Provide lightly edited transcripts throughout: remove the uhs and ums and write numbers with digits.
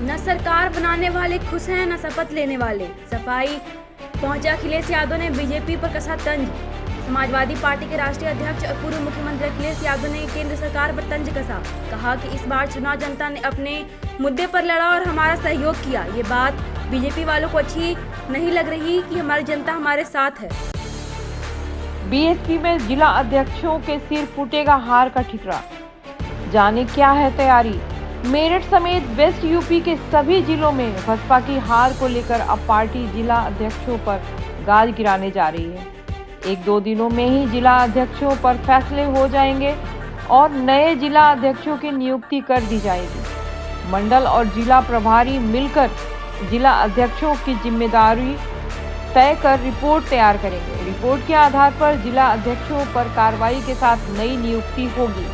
न सरकार बनाने वाले खुश हैं न शपथ लेने वाले। सफाई पहुंचे अखिलेश यादव ने बीजेपी पर कसा तंज। समाजवादी पार्टी के राष्ट्रीय अध्यक्ष और पूर्व मुख्यमंत्री अखिलेश यादव ने केंद्र सरकार पर तंज कसा। कहा कि इस बार चुनाव जनता ने अपने मुद्दे पर लड़ा और हमारा सहयोग किया। ये बात बीजेपी वालों को अच्छी नहीं लग रही कि हमारी जनता हमारे साथ है। बीएसपी में जिला अध्यक्षों के सिर फूटेगा हार का ठिकरा। जाने क्या है तैयारी। मेरठ समेत वेस्ट यूपी के सभी जिलों में बसपा की हार को लेकर अब पार्टी जिला अध्यक्षों पर गाज गिराने जा रही है। 1-2 दिनों में ही जिला अध्यक्षों पर फैसले हो जाएंगे और नए जिला अध्यक्षों की नियुक्ति कर दी जाएगी। मंडल और जिला प्रभारी मिलकर जिला अध्यक्षों की जिम्मेदारी तय कर रिपोर्ट तैयार करेंगे। रिपोर्ट के आधार पर जिला अध्यक्षों पर कार्रवाई के साथ नई नियुक्ति होगी।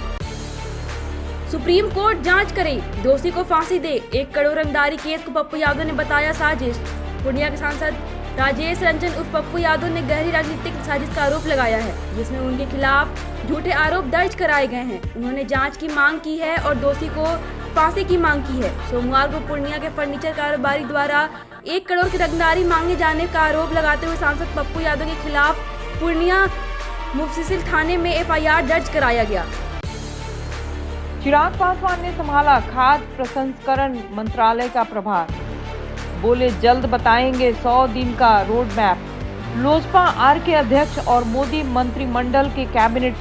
सुप्रीम कोर्ट जांच करे, दोषी को फांसी दे। 1 करोड़ रंगदारी केस को पप्पू यादव ने बताया साजिश। पूर्णिया के सांसद राजेश रंजन उर्फ पप्पू यादव ने गहरी राजनीतिक साजिश का आरोप लगाया है, जिसमें उनके खिलाफ झूठे आरोप दर्ज कराए गए हैं। उन्होंने जांच की मांग की है और दोषी को फांसी की मांग की है। सोमवार को पूर्णिया के फर्नीचर कारोबारी द्वारा 1 करोड़ की रंगदारी मांगे जाने का आरोप लगाते हुए सांसद पप्पू यादव के खिलाफ पूर्णिया मुफस्सिल थाने में FIR दर्ज कराया गया। चिराग पासवान ने संभाला खाद्य प्रसंस्करण मंत्रालय का प्रभार। बोले जल्द बताएंगे 100 दिन का रोड मैप। लोजपा आर के अध्यक्ष और मोदी मंत्रिमंडल के कैबिनेट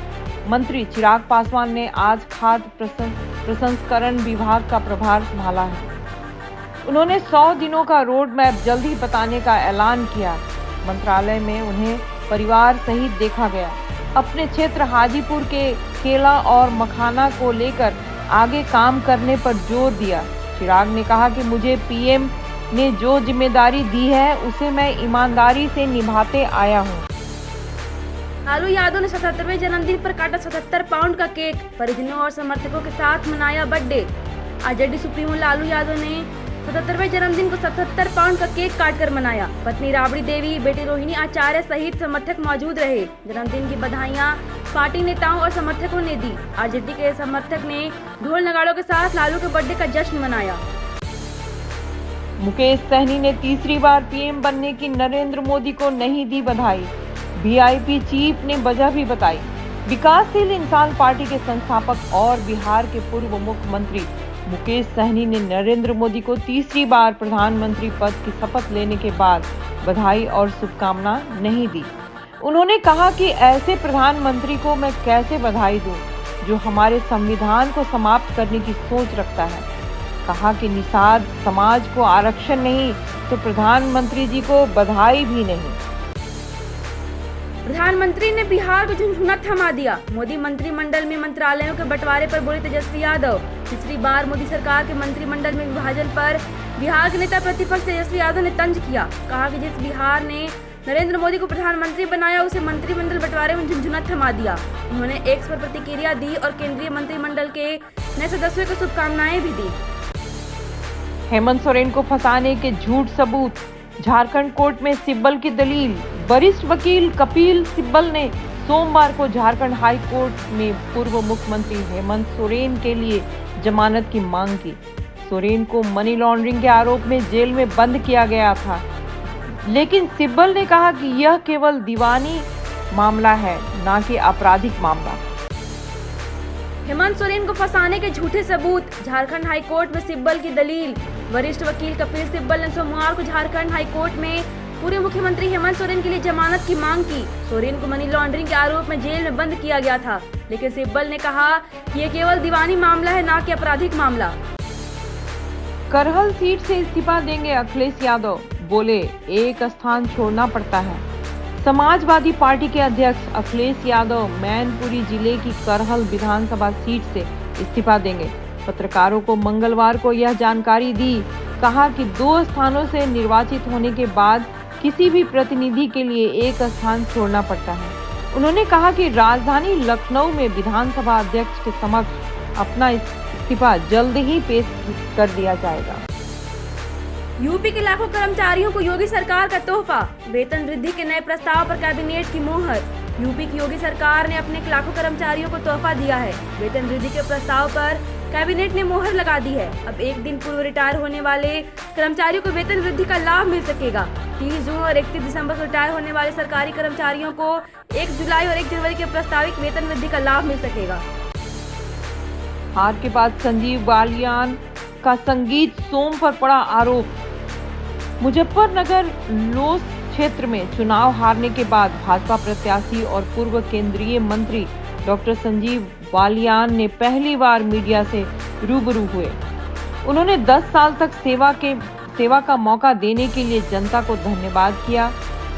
मंत्री चिराग पासवान ने आज खाद्य प्रसंस्करण विभाग का प्रभार संभाला है। उन्होंने 100 दिनों का रोड मैप जल्द ही बताने का ऐलान किया। मंत्रालय में उन्हें परिवार सहित देखा गया। अपने क्षेत्र हाजीपुर के केला और मखाना को लेकर आगे काम करने पर जोर दिया। चिराग ने कहा कि मुझे पीएम ने जो जिम्मेदारी दी है उसे मैं ईमानदारी से निभाते आया हूँ। लालू यादव ने 77वें जन्मदिन पर काटा 77 पाउंड का केक। परिजनों और समर्थकों के साथ मनाया birthday. RJD supremo Lalu Yadav ने 77वें जन्मदिन को 77 पाउंड का केक काटकर मनाया। पत्नी राबड़ी देवी, बेटी रोहिणी आचार्य सहित समर्थक मौजूद रहे। जन्मदिन की बधाइयां पार्टी नेताओं और समर्थकों ने दी। आरजेडी के समर्थक ने ढोल नगाड़ों के साथ लालू के बर्थडे का जश्न मनाया। मुकेश सहनी ने तीसरी बार पीएम बनने की नरेंद्र मोदी को नहीं दी बधाई। वीआईपी चीफ ने वजह भी बताई। विकासशील इंसान पार्टी के संस्थापक और बिहार के पूर्व मुख्यमंत्री मुकेश सहनी ने नरेंद्र मोदी को तीसरी बार प्रधानमंत्री पद की शपथ लेने के बाद बधाई और शुभकामना नहीं दी। उन्होंने कहा कि ऐसे प्रधानमंत्री को मैं कैसे बधाई दूं, जो हमारे संविधान को समाप्त करने की सोच रखता है। कहा कि निषाद समाज को आरक्षण नहीं तो प्रधानमंत्री जी को बधाई भी नहीं। प्रधानमंत्री ने बिहार को झुनझुना थमा दिया। मोदी मंत्रिमंडल में मंत्रालयों के बंटवारे पर बोले तेजस्वी यादव। तीसरी बार मोदी सरकार के मंत्रिमंडल में विभाजन पर बिहार के नेता प्रतिपक्ष तेजस्वी यादव ने तंज किया। कहा कि जिस बिहार ने नरेंद्र मोदी को प्रधानमंत्री बनाया उसे मंत्रिमंडल बंटवारे में झुनझुना थमा दिया। उन्होंने एक्स पर प्रतिक्रिया दी और केंद्रीय मंत्रिमंडल के नए सदस्यों को शुभकामनाएं भी दी। हेमंत सोरेन को फंसाने के झूठ सबूत। झारखंड कोर्ट में सिब्बल की दलील। वरिष्ठ वकील कपिल सिब्बल ने सोमवार को झारखंड हाई कोर्ट में पूर्व मुख्यमंत्री हेमंत सोरेन के लिए जमानत की मांग की। सोरेन को मनी लॉन्ड्रिंग के आरोप में जेल में बंद किया गया था, लेकिन सिब्बल ने कहा कि यह केवल दीवानी मामला है, न कि आपराधिक मामला। हेमंत सोरेन को फंसाने के झूठे सबूत। झारखंड हाई कोर्ट में सिब्बल की दलील। वरिष्ठ वकील कपिल सिब्बल ने सोमवार को झारखंड हाई कोर्ट में पूर्व मुख्यमंत्री हेमंत सोरेन के लिए जमानत की मांग की। सोरेन को मनी लॉन्ड्रिंग के आरोप में जेल में बंद किया गया था, लेकिन सिब्बल ने कहा कि यह केवल दीवानी मामला है, न कि आपराधिक मामला। करहल सीट से इस्तीफा देंगे अखिलेश यादव। बोले एक स्थान छोड़ना पड़ता है। समाजवादी पार्टी के अध्यक्ष अखिलेश यादव मैनपुरी जिले की करहल विधानसभा सीट से इस्तीफा देंगे। पत्रकारों को मंगलवार को यह जानकारी दी। कहा कि 2 स्थानों से निर्वाचित होने के बाद किसी भी प्रतिनिधि के लिए एक स्थान छोड़ना पड़ता है। उन्होंने कहा कि राजधानी लखनऊ में विधानसभा अध्यक्ष के समक्ष अपना इस्तीफा जल्द ही पेश कर दिया जाएगा। यूपी के लाखों कर्मचारियों को योगी सरकार का तोहफा। वेतन वृद्धि के नए प्रस्ताव पर कैबिनेट की मोहर। यूपी की योगी सरकार ने अपने लाखों कर्मचारियों को तोहफा दिया है। वेतन वृद्धि के प्रस्ताव पर कैबिनेट ने मोहर लगा दी है। अब एक दिन पूर्व रिटायर होने वाले कर्मचारियों को वेतन वृद्धि का लाभ मिल सकेगा। 30 जून और 31 दिसंबर को रिटायर होने वाले सरकारी कर्मचारियों को 1 जुलाई और 1 जनवरी के प्रस्तावित वेतन वृद्धि का लाभ मिल सकेगा। हार के बाद संजीव बालियान का संगीत सोम पर पड़ा आरोप। मुजफ्फरनगर लोस क्षेत्र में चुनाव हारने के बाद भाजपा प्रत्याशी और पूर्व केंद्रीय मंत्री डॉक्टर संजीव बालियान ने पहली बार मीडिया से रूबरू हुए। उन्होंने 10 साल तक सेवा का मौका देने के लिए जनता को धन्यवाद किया।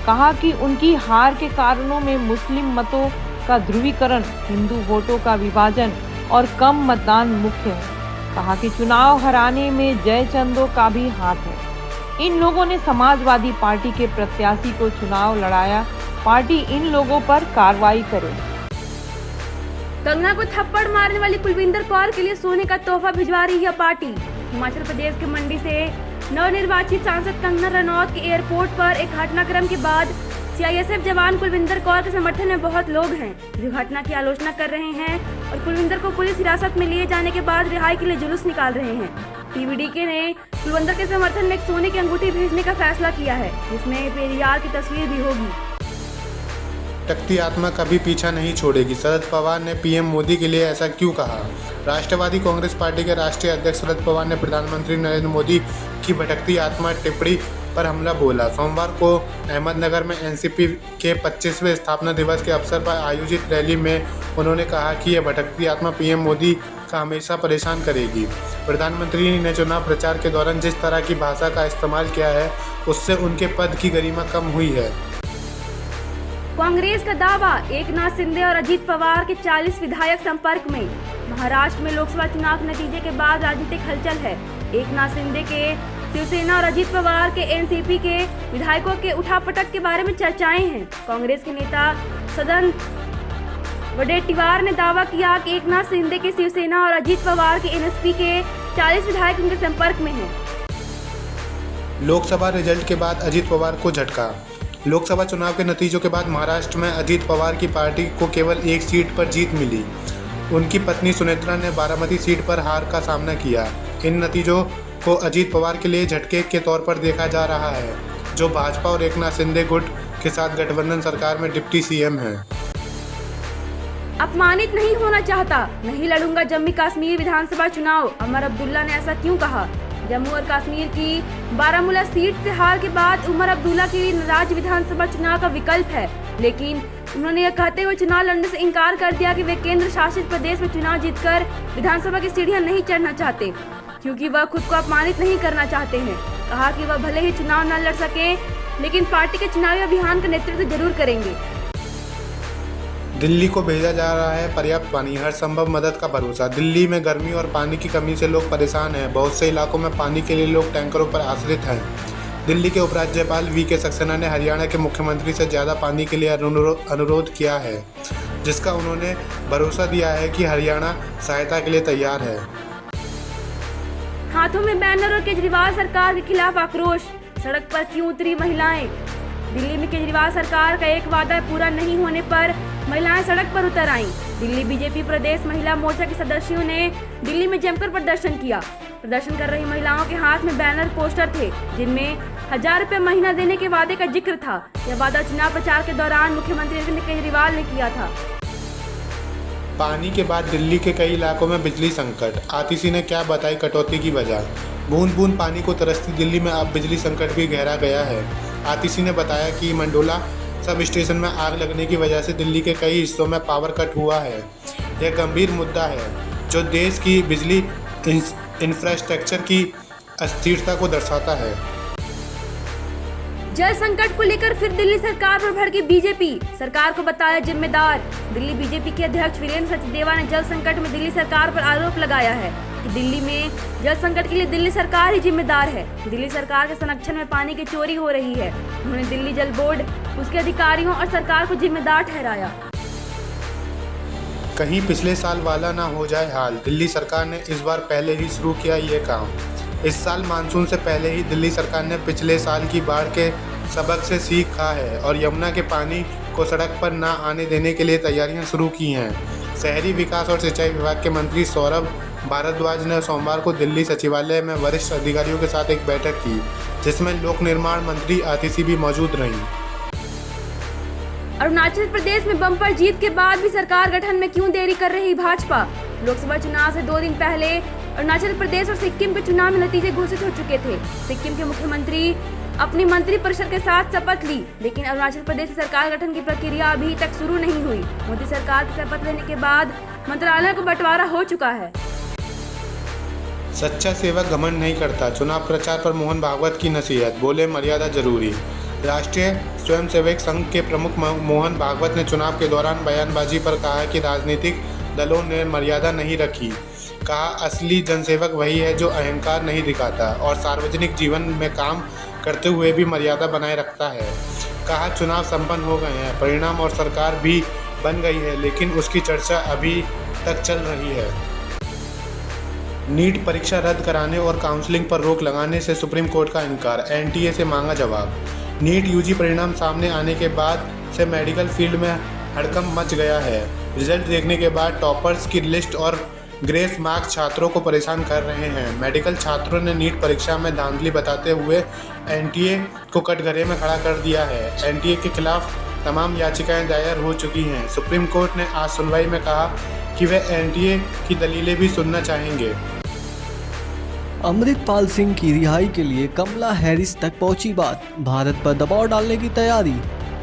कहा कि उनकी हार के कारणों में मुस्लिम मतों का ध्रुवीकरण, हिंदू वोटों का विभाजन और कम मतदान मुख्य है। कहा कि चुनाव हराने में जयचंदों का भी हाथ है। इन लोगों ने समाजवादी पार्टी के प्रत्याशी को चुनाव लड़ाया। पार्टी इन लोगों पर कार्रवाई करे। कंगना को थप्पड़ मारने वाली कुलविंदर कौर के लिए सोने का तोहफा भिजवा रही है पार्टी। हिमाचल प्रदेश के मंडी से नवनिर्वाचित सांसद कंगना रनौत के एयरपोर्ट पर एक घटनाक्रम के बाद सीआईएसएफ जवान कुलविंदर कौर के समर्थन में बहुत लोग हैं जो घटना की आलोचना कर रहे हैं और कुलविंदर को पुलिस हिरासत में लिए जाने के बाद रिहाई के लिए जुलूस निकाल रहे हैं। टीवीडीके ने कुलविंदर के समर्थन में एक सोने की अंगूठी भेजने का फैसला किया है, जिसमें पेरियार की तस्वीर भी होगी। भटकती आत्मा कभी पीछा नहीं छोड़ेगी। शरद पवार ने पीएम मोदी के लिए ऐसा क्यों कहा? राष्ट्रवादी कांग्रेस पार्टी के राष्ट्रीय अध्यक्ष शरद पवार ने प्रधानमंत्री नरेंद्र मोदी की भटकती आत्मा टिप्पणी पर हमला बोला। सोमवार को अहमदनगर में एनसीपी के 25वें स्थापना दिवस के अवसर पर आयोजित रैली में उन्होंने कहा कि यह भटकती आत्मा पीएम मोदी का हमेशा परेशान करेगी। प्रधानमंत्री ने चुनाव प्रचार के दौरान जिस तरह की भाषा का इस्तेमाल किया है उससे उनके पद की गरिमा कम हुई है। कांग्रेस का दावा, एकनाथ शिंदे और अजीत पवार के 40 विधायक संपर्क में। महाराष्ट्र में लोकसभा चुनाव के नतीजे के बाद राजनीतिक हलचल है। एकनाथ शिंदे के शिवसेना और अजीत पवार के एनसीपी के विधायकों के उठापटक के बारे में चर्चाएं हैं। कांग्रेस के नेता सदन वडेट्टीवार ने दावा किया कि एकनाथ शिंदे के शिवसेना और अजीत पवार के एनएसपी के 40 विधायक उनके संपर्क में हैं। लोकसभा रिजल्ट के बाद अजीत पवार को झटका। लोकसभा चुनाव के नतीजों के बाद महाराष्ट्र में अजीत पवार की पार्टी को केवल एक सीट पर जीत मिली। उनकी पत्नी सुनेत्रा ने बारामती सीट पर हार का सामना किया। इन नतीजों को अजीत पवार के लिए झटके के तौर पर देखा जा रहा है, जो भाजपा और एकनाथ शिंदे गुट के साथ गठबंधन सरकार में डिप्टी सीएम हैं। अपमानित नहीं होना चाहता, नहीं लड़ूंगा जम्मू कश्मीर विधानसभा चुनाव। उमर अब्दुल्ला ने ऐसा क्यों कहा? जम्मू और कश्मीर की बारामूला सीट से हार के बाद उमर अब्दुल्ला के लिए राज्य विधानसभा चुनाव का विकल्प है, लेकिन उन्होंने यह कहते हुए चुनाव लड़ने से इनकार कर दिया कि वे केंद्र शासित प्रदेश में चुनाव जीतकर विधानसभा की सीढ़ियां नहीं चढ़ना चाहते, क्योंकि वह खुद को अपमानित नहीं करना चाहते हैं। कहा कि वह भले ही चुनाव न लड़ सके, लेकिन पार्टी के चुनावी अभियान का नेतृत्व जरूर करेंगे। दिल्ली को भेजा जा रहा है पर्याप्त पानी, हर संभव मदद का भरोसा। दिल्ली में गर्मी और पानी की कमी से लोग परेशान हैं। बहुत से इलाकों में पानी के लिए लोग टैंकरों पर आश्रित हैं। दिल्ली के उपराज्यपाल वीके सक्सेना ने हरियाणा के मुख्यमंत्री से ज़्यादा पानी के लिए अनुरोध किया है, जिसका उन्होंने भरोसा दिया है कि हरियाणा सहायता के लिए तैयार है। हाथों में बैनर और केजरीवाल सरकार के खिलाफ आक्रोश, सड़क पर क्यों उतरी महिलाएं? दिल्ली में केजरीवाल सरकार का एक वादा पूरा नहीं होने पर महिलाएं सड़क पर उतर आईं। दिल्ली बीजेपी प्रदेश महिला मोर्चा के सदस्यों ने दिल्ली में जमकर प्रदर्शन किया। प्रदर्शन कर रही महिलाओं के हाथ में बैनर पोस्टर थे, जिनमें 1000 रुपये महीना देने के वादे का जिक्र था। यह वादा चुनाव प्रचार के दौरान मुख्यमंत्री अरविंद केजरीवाल ने किया था। पानी के बाद दिल्ली के कई इलाकों में बिजली संकट, आतिशी ने क्या बताई कटौती की वजह। बूंद बूंद पानी को तरसती दिल्ली में अब बिजली संकट भी गहरा गया है। आतिशी ने बताया कि मंडोला सब स्टेशन में आग लगने की वजह से दिल्ली के कई हिस्सों में पावर कट हुआ है। यह गंभीर मुद्दा है जो देश की बिजली इंफ्रास्ट्रक्चर की अस्थिरता को दर्शाता है। जल संकट को लेकर फिर दिल्ली सरकार पर भड़की बीजेपी, सरकार को बताया जिम्मेदार। दिल्ली बीजेपी के अध्यक्ष वीरेंद्र सचदेवा ने जल संकट में दिल्ली सरकार पर आरोप लगाया है कि दिल्ली में जल संकट के लिए दिल्ली सरकार ही जिम्मेदार है। दिल्ली सरकार के संरक्षण में पानी की चोरी हो रही है। उन्होंने दिल्ली जल बोर्ड, उसके अधिकारियों और सरकार को जिम्मेदार ठहराया। कहीं पिछले साल वाला ना हो जाए हाल, दिल्ली सरकार ने इस बार पहले ही शुरू किया ये काम। इस साल मानसून से पहले ही दिल्ली सरकार ने पिछले साल की बाढ़ के सबक से सीखा है और यमुना के पानी को सड़क पर ना आने देने के लिए तैयारियां शुरू की हैं। शहरी विकास और सिंचाई विभाग के मंत्री सौरभ भारद्वाज ने सोमवार को दिल्ली सचिवालय में वरिष्ठ अधिकारियों के साथ एक बैठक की, जिसमें लोक निर्माण मंत्री आतिशी भी मौजूद रहीं। अरुणाचल प्रदेश में बम्पर जीत के बाद भी सरकार गठन में क्यों देरी कर रही भाजपा? लोकसभा चुनाव से 2 दिन पहले अरुणाचल प्रदेश और सिक्किम के चुनाव में नतीजे घोषित हो चुके थे। सिक्किम के मुख्यमंत्री अपनी मंत्रिपरिषद के साथ शपथ ली, लेकिन अरुणाचल प्रदेश की सरकार गठन की प्रक्रिया अभी तक शुरू नहीं हुई। मोदी सरकार की शपथ लेने के बाद मंत्रालय को बंटवारा हो चुका है। सच्चा सेवक घमंड नहीं करता, चुनाव प्रचार पर मोहन भागवत की नसीहत, बोले मर्यादा जरूरी। राष्ट्रीय स्वयंसेवक संघ के प्रमुख मोहन भागवत ने चुनाव के दौरान बयानबाजी पर कहा कि राजनीतिक दलों ने मर्यादा नहीं रखी। कहा, असली जनसेवक वही है जो अहंकार नहीं दिखाता और सार्वजनिक जीवन में काम करते हुए भी मर्यादा बनाए रखता है। कहा, चुनाव संपन्न हो गए हैं, परिणाम और सरकार भी बन गई है, लेकिन उसकी चर्चा अभी तक चल रही है। नीट परीक्षा रद्द कराने और काउंसलिंग पर रोक लगाने से सुप्रीम कोर्ट का इनकार, एनटीए से मांगा जवाब। नीट यूजी परिणाम सामने आने के बाद से मेडिकल फील्ड में हड़कंप मच गया है। रिजल्ट देखने के बाद टॉपर्स की लिस्ट और ग्रेस मार्क्स छात्रों को परेशान कर रहे हैं। मेडिकल छात्रों ने नीट परीक्षा में धांधली बताते हुए एनटीए को कटघरे में खड़ा कर दिया है। एनटीए के खिलाफ तमाम याचिकाएं दायर हो चुकी हैं। सुप्रीम कोर्ट ने आज सुनवाई में कहा कि वे एनटीए की दलीलें भी सुनना चाहेंगे। अमृतपाल सिंह की रिहाई के लिए कमला हैरिस तक पहुंची बात, भारत पर दबाव डालने की तैयारी।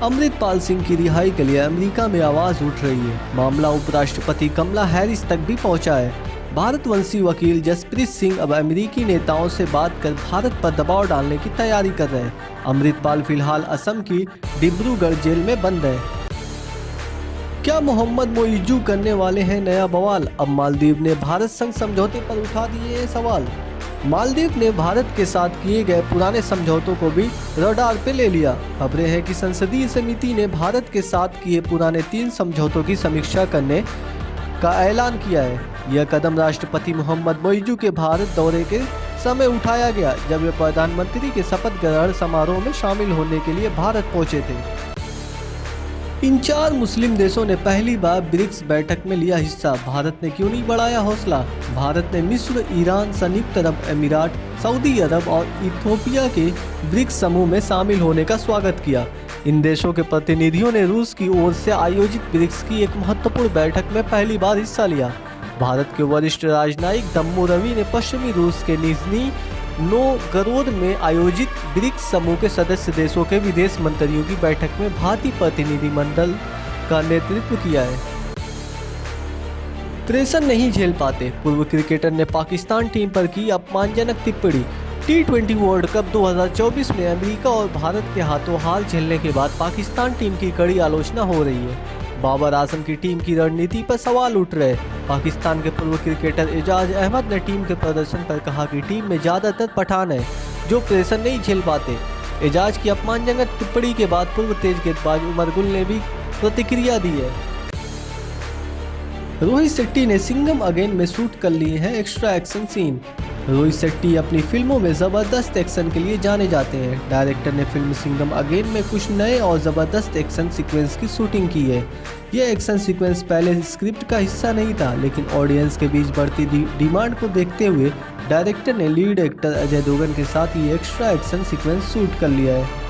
अमृतपाल सिंह की रिहाई के लिए अमेरिका में आवाज उठ रही है। मामला उपराष्ट्रपति कमला हैरिस तक भी पहुंचा है। भारतवंशी वकील जसप्रीत सिंह अब अमेरिकी नेताओं से बात कर भारत पर दबाव डालने की तैयारी कर रहे हैं। अमृतपाल फिलहाल असम की डिब्रूगढ़ जेल में बंद है। क्या मोहम्मद मोइजू करने वाले हैं नया बवाल? अब मालदीव ने भारत संग समझौते पर उठा दिए हैं सवाल। मालदीव ने भारत के साथ किए गए पुराने समझौतों को भी रडार पे ले लिया। खबरें हैं कि संसदीय समिति ने भारत के साथ किए पुराने 3 समझौतों की समीक्षा करने का ऐलान किया है। यह कदम राष्ट्रपति मोहम्मद मोइजू के भारत दौरे के समय उठाया गया, जब वे प्रधानमंत्री के शपथ ग्रहण समारोह में शामिल होने के लिए भारत पहुंचे थे। इन 4 मुस्लिम देशों ने पहली बार ब्रिक्स बैठक में लिया हिस्सा। भारत ने क्यों नहीं बढ़ाया हौसला? भारत ने मिस्र, ईरान, संयुक्त अरब अमीरात, सऊदी अरब और इथियोपिया के ब्रिक्स समूह में शामिल होने का स्वागत किया। इन देशों के प्रतिनिधियों ने रूस की ओर से आयोजित ब्रिक्स की एक महत्वपूर्ण बैठक में पहली बार हिस्सा लिया। भारत के वरिष्ठ राजनयिक दम्मू रवि ने पश्चिमी रूस के निजनी नोवगोरोड में आयोजित ब्रिक्स समूह के सदस्य देशों के विदेश मंत्रियों की बैठक में भारतीय प्रतिनिधिमंडल का नेतृत्व किया है। प्रेशर नहीं झेल पाते, पूर्व क्रिकेटर ने पाकिस्तान टीम पर की अपमानजनक टिप्पणी। T20 वर्ल्ड कप 2024 में अमेरिका और भारत के हाथों हार झेलने के बाद पाकिस्तान टीम की कड़ी आलोचना हो रही है। बाबर आजम की टीम की रणनीति पर सवाल उठ रहे। पाकिस्तान के पूर्व क्रिकेटर एजाज अहमद ने टीम के प्रदर्शन पर कहा कि टीम में ज्यादातर पठान है जो प्रेशर नहीं झेल पाते। एजाज की अपमानजनक टिप्पणी के बाद पूर्व तेज गेंदबाज उमर गुल ने भी प्रतिक्रिया दी है। रोहित शेट्टी ने सिंघम अगेन में शूट कर लिए हैं extra action scene. Rohit Shetty अपनी फिल्मों में ज़बरदस्त एक्शन के लिए जाने जाते हैं। डायरेक्टर ने फिल्म सिंघम अगेन में कुछ नए और ज़बरदस्त एक्शन सीक्वेंस की शूटिंग की है। यह एक्शन सीक्वेंस पहले स्क्रिप्ट का हिस्सा नहीं था, लेकिन ऑडियंस के बीच बढ़ती डिमांड को देखते हुए डायरेक्टर ने लीड एक्टर अजय देवगन के साथ ये एक्स्ट्रा एक्शन सीक्वेंस शूट कर लिया है।